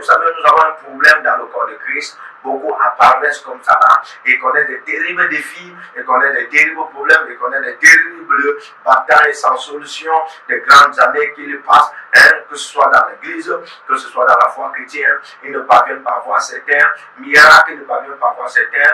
savez, nous avons un problème dans le corps de Christ. Beaucoup apparaissent comme ça là et connaissent des terribles défis, et connaissent des terribles problèmes, et connaissent des terribles batailles sans solution, des grandes années qu'ils passent, que ce soit dans l'église, que ce soit dans la foi chrétienne. Ils ne parviennent pas à voir certains miracles, ils ne parviennent pas à voir certaines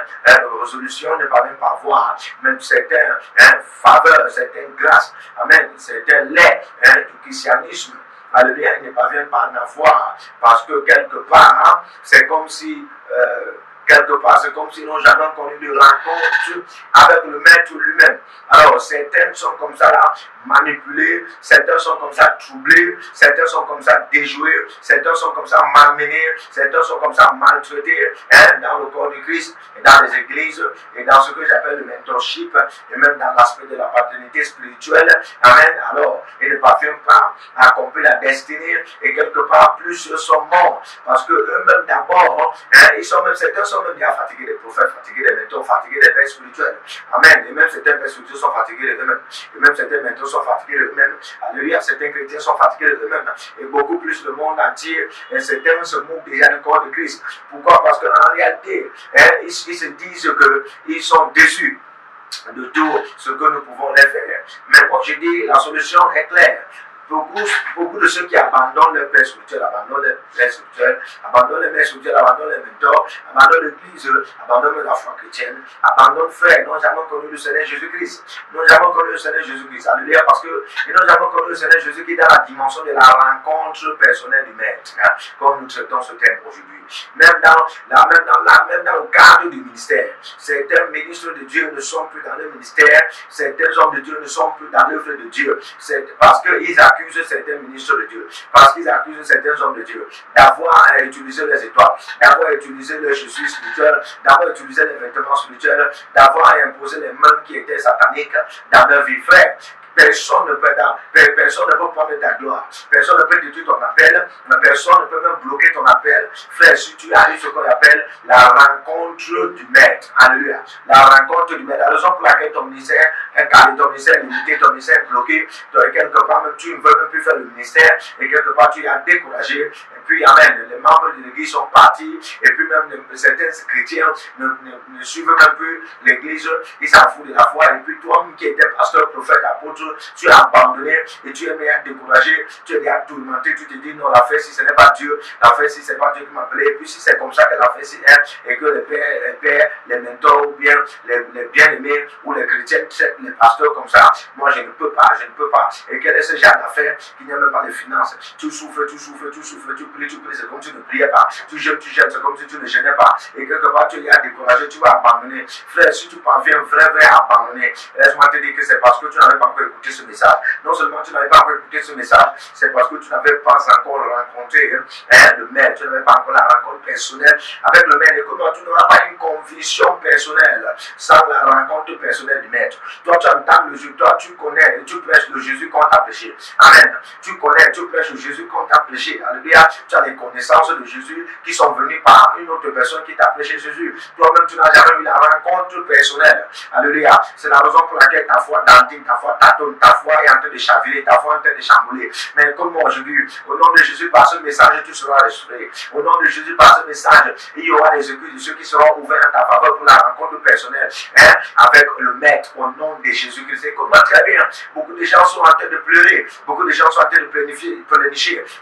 résolutions, ils ne parviennent pas à voir même certaines faveurs, certaines grâces, amen, certains laits du christianisme. Alléluia, ils ne parviennent pas à en avoir parce que quelque part, c'est comme si ils n'ont jamais connu de rencontre avec le maître lui-même. Alors, certains sont comme ça là, manipulés, certains sont comme ça troublés, certains sont comme ça déjoués, certains sont comme ça malmenés, certains sont comme ça maltraités dans le corps du Christ, et dans les églises, et dans ce que j'appelle le mentorship, et même dans l'aspect de la paternité spirituelle. Amen. Alors, ils ne parviennent pas à accomplir la destinée, et quelque part, plus sont morts, parce que eux-mêmes d'abord, certains sont même bien fatigués des prophètes, fatigués des mentors, fatigués des pères spirituels. Amen. Et même certains pères spirituels sont fatigués d'eux-mêmes. Et même certains mentors sont fatigués d'eux-mêmes. Alléluia. Certains chrétiens sont fatigués d'eux-mêmes. Et beaucoup plus le monde entier. Et certains se moquent déjà du corps de Christ. Pourquoi? Parce qu'en réalité, ils se disent qu'ils sont déçus de tout ce que nous pouvons les faire. Mais moi je dis, la solution est claire. Beaucoup de ceux qui abandonnent leur père spirituel, abandonnent les pères spirituels, abandonnent les mères spirituelles, abandonnent les mentors, abandonnent l'église, abandonnent la foi chrétienne, abandonnent frères, n'ont jamais connu le Seigneur Jésus-Christ. N'ont jamais connu le Seigneur Jésus-Christ. Alléluia, parce qu'ils n'ont jamais connu le Seigneur Jésus-Christ dans la dimension de la rencontre personnelle du Maître, comme nous traitons ce thème aujourd'hui. Même dans le cadre du ministère, certains ministres de Dieu ne sont plus dans le ministère, certains hommes de Dieu ne sont plus dans l'œuvre de Dieu. C'est parce qu'ils accusent certains ministres de Dieu, parce qu'ils accusent certains hommes de Dieu d'avoir utilisé les étoiles, d'avoir utilisé les chaussures spirituelles, d'avoir utilisé les vêtements spirituels, d'avoir imposé les mains qui étaient sataniques dans leur vie. Frère, personne ne peut prendre ta gloire. Personne ne peut détruire ton appel. Mais personne ne peut même bloquer ton appel. Frère, si tu as eu ce qu'on appelle la rencontre du Maître. Alléluia. La rencontre du Maître. La raison pour laquelle ton ministère est calé, ton ministère est limité, ton ministère est bloqué. Quelque part, même tu ne veux même plus faire le ministère. Et quelque part, tu es découragé. Et puis, amen, les membres de l'église sont partis. Et puis même certains chrétiens ne suivent même plus l'église. Ils s'en foutent de la foi. Et puis toi, qui étais pasteur, prophète, apôtre, tu as abandonné et tu es bien découragé, tu es bien tourmenté, tu te dis non, la fête si ce n'est pas Dieu, la fête si ce n'est pas Dieu qui m'a appelé, et puis si c'est comme ça que la fête si est, et que les pères, les mentors ou bien les bien-aimés ou les chrétiens traitent les pasteurs comme ça, moi je ne peux pas. Et quel est ce genre d'affaire qui n'y a même pas de finances? Tu souffres, tu pries, c'est comme si tu ne priais pas, tu jeûnes, c'est comme si tu ne jeûnais pas, et quelque part tu es découragé, tu vas abandonner. Frère, si tu parviens vrai à abandonner, laisse-moi te dire que c'est parce que tu n'avais pas encore écouté ce message. Non seulement tu n'avais pas encore écouté ce message, c'est parce que tu n'avais pas encore rencontré le Maître, tu n'avais pas encore la rencontre personnelle avec le Maître. Et comment tu n'auras pas une conviction personnelle sans la rencontre personnelle du Maître. Toi, tu entends le Jésus, toi, tu connais et tu prêches le Jésus qu'on t'a prêché. Amen. Tu connais, tu prêches le Jésus qu'on t'a prêché. Alléluia. Tu as les connaissances de Jésus qui sont venues par une autre personne qui t'a prêché Jésus. Toi-même, tu n'as jamais eu la rencontre personnelle. Alléluia. C'est la raison pour laquelle ta foi dantine, ta foi tâtonne, ta foi est en train de chavirer, ta foi est en train de chambouler. Mais comme moi aujourd'hui, au nom de Jésus, par ce message, tu seras restauré. Au nom de Jésus, par ce message, il y aura des écus de ceux qui seront ouverts en ta faveur pour la rencontre personnelle avec le Maître, au nom de Jésus-Christ. C'est comment très bien. Beaucoup de gens sont en train de pleurer, beaucoup de gens sont en train de planifier,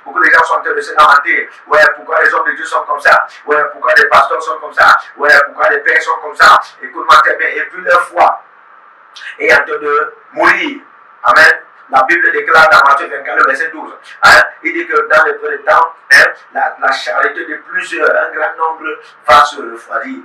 beaucoup de gens sont en train de se lamenter. Ouais, pourquoi les hommes de Dieu sont comme ça? Ouais, pourquoi les pasteurs sont comme ça? Ouais, pourquoi les pères sont comme ça? Écoute-moi très bien. Et puis leur foi est en train de mourir. Amen. La Bible déclare dans Matthieu 24, verset 12. Il dit que dans les peu de temps, la charité de plusieurs, un grand nombre va se refroidir.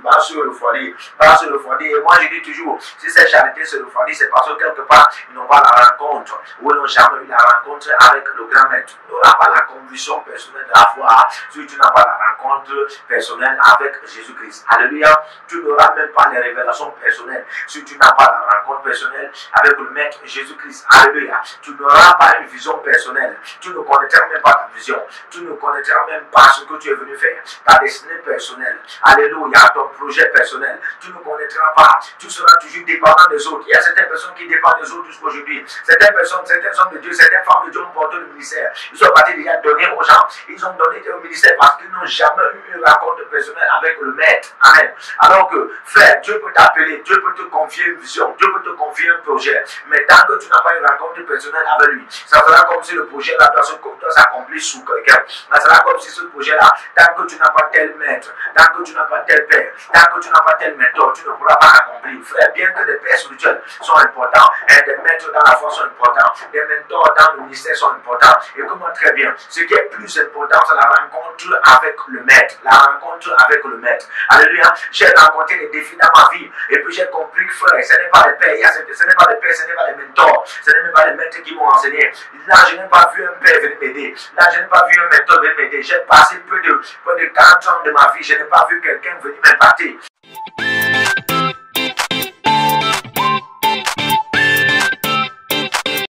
Et moi je dis toujours, si cette charité se refroidit, c'est parce que quelque part, ils n'ont pas la rencontre, ou ils n'ont jamais eu la rencontre avec le grand Maître. Tu n'auras pas la conviction personnelle de la foi, si tu n'as pas la rencontre personnelle avec Jésus-Christ. Alléluia. Tu n'auras même pas les révélations personnelles, si tu n'as pas la rencontre personnelle avec le Maître Jésus-Christ. Alléluia. Tu n'auras pas une vision personnelle. Tu ne connaîtras même pas ta vision. Tu ne connaîtras connaîtras même pas ce que tu es venu faire. Ta destinée personnelle. Alléluia, ton projet personnel. Tu ne connaîtras pas. Tu seras toujours dépendant des autres. Il y a certaines personnes qui dépendent des autres jusqu'à aujourd'hui. Certaines personnes, certains hommes de Dieu, certaines femmes de Dieu ont porté le ministère. Ils sont partis déjà donner aux gens. Ils ont donné au ministère parce qu'ils n'ont jamais eu une rencontre personnelle avec le maître. Amen. Alors que, frère, Dieu peut t'appeler, Dieu peut te confier une vision, Dieu peut te confier un projet. Mais tant que tu n'as pas une rencontre personnelle avec lui, ça sera comme si le projet-là doit s'accomplir sous quelqu'un. Ça sera comme si ce projet-là, tant que tu n'as pas tel maître, tant que tu n'as pas tel père, tant que tu n'as pas tel mentor, tu ne pourras pas accomplir. Frère, bien que des pères spirituels sont importants, des maîtres dans la foi sont importants, des mentors dans le ministère sont importants. Et comment très bien, ce qui est plus important, c'est la rencontre avec le maître. La rencontre avec le maître. Alléluia. J'ai rencontré des défis dans ma vie. Et puis j'ai compris que frère, ce n'est pas les pères, ce n'est pas les pères, ce n'est pas les mentors, ce n'est même pas les maîtres qui m'ont enseigné. Là, je n'ai pas vu un père venir m'aider. Là, je n'ai pas vu un mentor venir m'aider. J'ai passé peu de 40 ans de ma vie, je n'ai pas vu quelqu'un venir m'impacter.